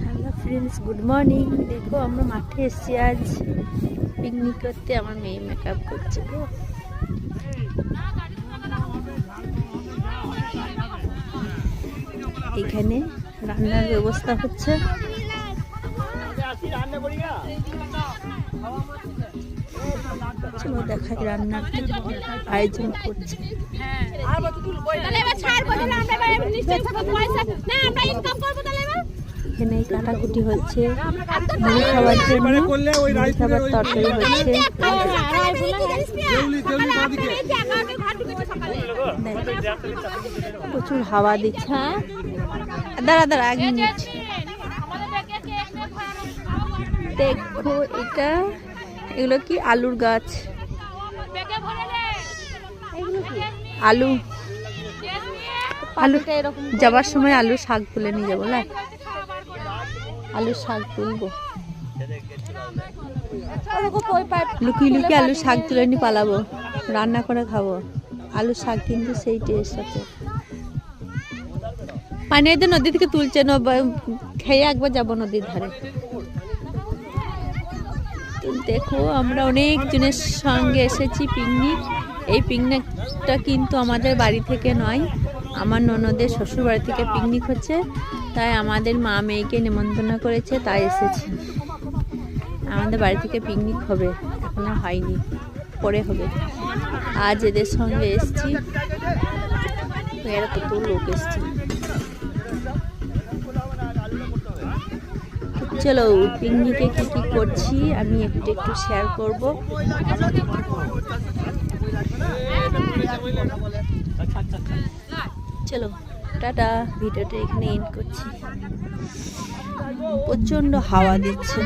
Hello friends, good morning. দেখো আমরা মাঠে এসেছি আজ পিকনিক করতে। আমার মেয়ে মেকআপ করছে গো। এখানে রান্নার ব্যবস্থা হচ্ছে। চলো দেখাই রান্নার আয়োজন করছে। এখানে কাটাকুটি হচ্ছে মুড়ি খাবার জন্য, মুড়ি খাবার তরকারি হচ্ছে। প্রচুর হাওয়া দিচ্ছে। দাঁড়া দাঁড়া এক মিনিট। দেখো এটা, এগুলো কি আলুর গাছ। আলু আলু যাবার সময় আলু শাক তুলে নিয়ে যাবো না, আলু শাক তুলবো। লুকিয়ে লুকিয়ে আলু শাক তুলে নিয়ে পালাবো, রান্না করে খাবো। আলু শাক কিন্তু সেই টেস্ট আছে। পানি তো নদী থেকে তুলছে, খেয়ে একবার যাবো নদীর ধারে। দেখো আমরা অনেক জনের সঙ্গে এসেছি পিকনিক। এই পিকনিকটা কিন্তু আমাদের বাড়ি থেকে নয়, আমার ননদের শ্বশুর বাড়ি থেকে পিকনিক হচ্ছে। তাই আমাদের মা মেয়েকে নিমন্ত্রণ করেছে, তাই এসেছি। আমাদের বাড়ি থেকে পিকনিক হবে, এখনো হয়নি, পরে হবে। আজ এদের সঙ্গে এসেছি, এরা কত লোক এসছে। চলো পিকনিকে কি কি করছি আমি একটু একটু শেয়ার করব। চলো টাটা, ভিডিওটা এখানে এন্ড করছি। প্রচন্ড হাওয়া দিচ্ছে।